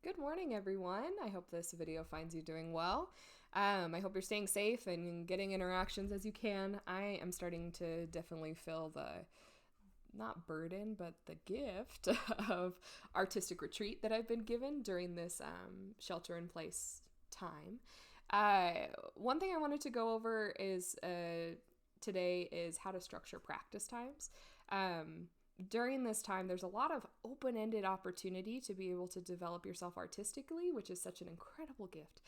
Good morning, everyone. I hope this video finds you doing well. I hope you're staying safe and getting interactions as you can. I am starting to definitely feel the, not burden, but the gift of artistic retreat that I've been given during this shelter in place time. One thing I wanted to go over is today is how to structure practice times. During this time, there's a lot of open-ended opportunity to be able to develop yourself artistically, which is such an incredible gift.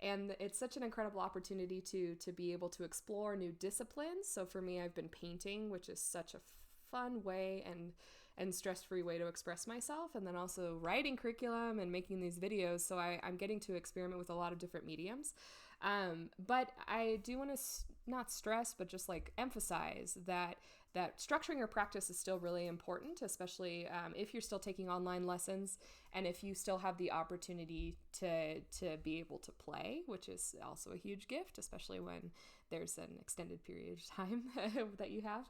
And it's such an incredible opportunity to be able to explore new disciplines. So for me, I've been painting, which is such a fun way and stress-free way to express myself, and then also writing curriculum and making these videos. So I'm getting to experiment with a lot of different mediums. But I do want to not stress, but just like emphasize that structuring your practice is still really important, especially if you're still taking online lessons and if you still have the opportunity to be able to play, which is also a huge gift, especially when there's an extended period of time that you have.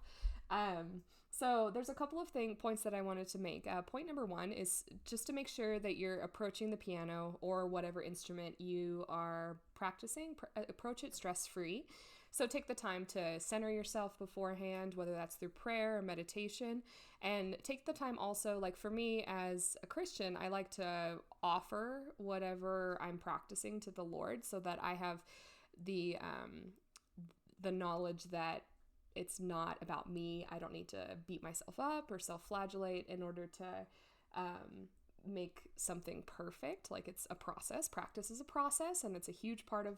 So there's a couple of points that I wanted to make. Point number one is just to make sure that you're approaching the piano or whatever instrument you are practicing, approach it stress-free. So take the time to center yourself beforehand, whether that's through prayer or meditation, and take the time also, like for me as a Christian, I like to offer whatever I'm practicing to the Lord so that I have the knowledge that it's not about me. I don't need to beat myself up or self-flagellate in order to make something perfect. Like it's a process. Practice is a process, and it's a huge part of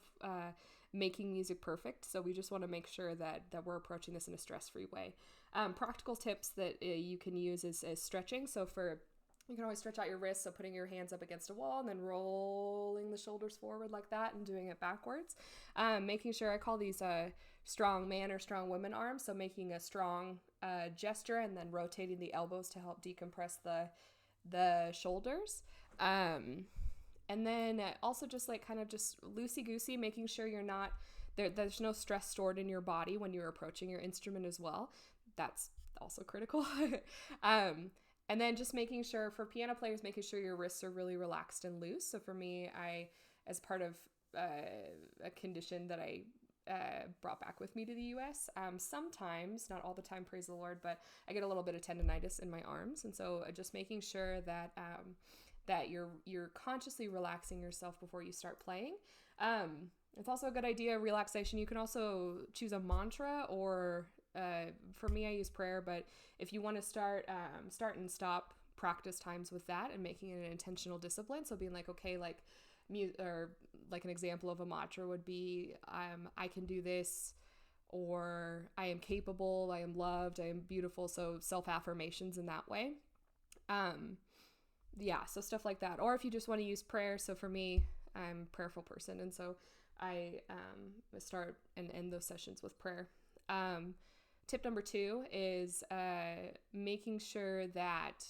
making music perfect. So we just want to make sure that we're approaching this in a stress-free way. Practical tips that you can use is stretching. So you can always stretch out your wrists, so putting your hands up against a wall and then rolling the shoulders forward like that and doing it backwards. Making sure, I call these strong man or strong woman arms, so making a strong gesture and then rotating the elbows to help decompress the shoulders. And then also just like kind of just loosey-goosey, making sure you're not, there's no stress stored in your body when you're approaching your instrument as well. That's also critical. And then just making sure, for piano players, making sure your wrists are really relaxed and loose. So for me, as part of a condition that I brought back with me to the US, sometimes, not all the time, praise the Lord, but I get a little bit of tendonitis in my arms. And so just making sure that that you're consciously relaxing yourself before you start playing. It's also a good idea, relaxation. You can also choose a mantra, or for me, I use prayer, but if you want to start and stop practice times with that and making it an intentional discipline. So being like, okay, like or like an example of a mantra would be, I can do this, or I am capable, I am loved, I am beautiful. So self-affirmations in that way. Yeah, so stuff like that. Or if you just want to use prayer. So for me, I'm a prayerful person, and so I start and end those sessions with prayer. Tip number 2 is making sure that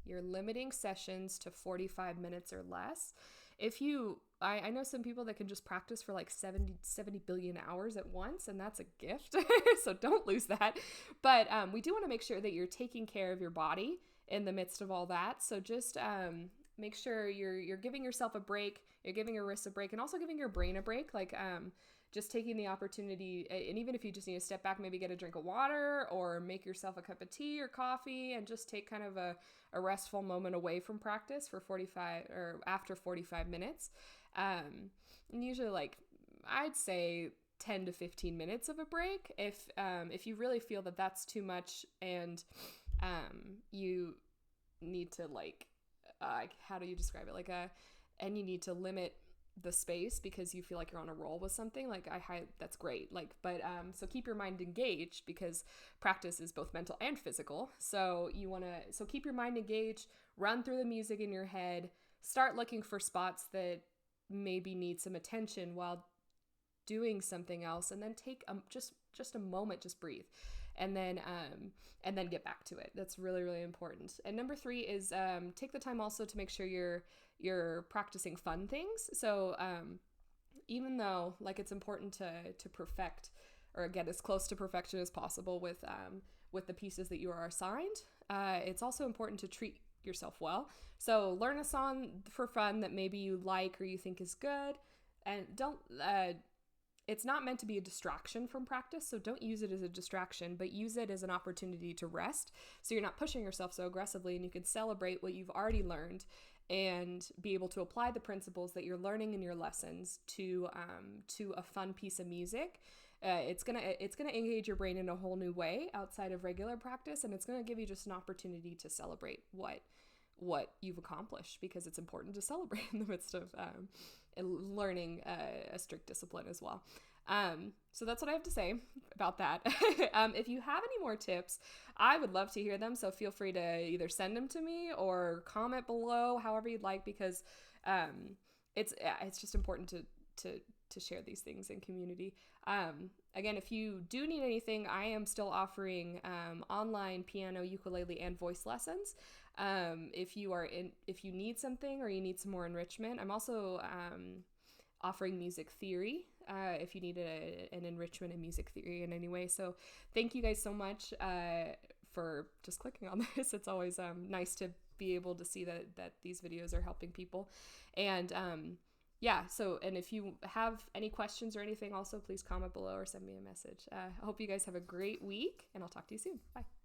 you're limiting sessions to 45 minutes or less. I know some people that can just practice for like 70 billion hours at once, and that's a gift. So don't lose that. But we do want to make sure that you're taking care of your body in the midst of all that. So just make sure you're giving yourself a break, you're giving your wrists a break, and also giving your brain a break. Like just taking the opportunity, and even if you just need to step back, maybe get a drink of water or make yourself a cup of tea or coffee and just take kind of a restful moment away from practice for 45 or after 45 minutes. And usually, like, I'd say 10 to 15 minutes of a break. If you really feel that that's too much and you need to, like, how do you describe it? And you need to limit the space because you feel like you're on a roll with something, like that's great. So keep your mind engaged, because practice is both mental and physical. So keep your mind engaged, run through the music in your head, start looking for spots that maybe need some attention while doing something else, and then take just a moment, just breathe, and then get back to it. That's really, really important. And number 3 is take the time also to make sure you're practicing fun things. So even though, like, it's important to perfect or get as close to perfection as possible with the pieces that you are assigned, it's also important to treat yourself well. So learn a song for fun that maybe you like or you think is good, and don't it's not meant to be a distraction from practice, so don't use it as a distraction, but use it as an opportunity to rest, so you're not pushing yourself so aggressively, and you can celebrate what you've already learned and be able to apply the principles that you're learning in your lessons to a fun piece of music. It's gonna engage your brain in a whole new way outside of regular practice, and it's gonna give you just an opportunity to celebrate what you've accomplished, because it's important to celebrate in the midst of learning a strict discipline as well. So that's what I have to say about that. If you have any more tips, I would love to hear them. So feel free to either send them to me or comment below, however you'd like, because it's just important to share these things in community. Again, if you do need anything, I am still offering online piano, ukulele, and voice lessons. If you need something or you need some more enrichment, I'm also offering music theory if you need an enrichment in music theory in any way. So thank you guys so much for just clicking on this. It's always nice to be able to see that these videos are helping people. And and if you have any questions or anything, also please comment below or send me a message. I hope you guys have a great week, and I'll talk to you soon. Bye.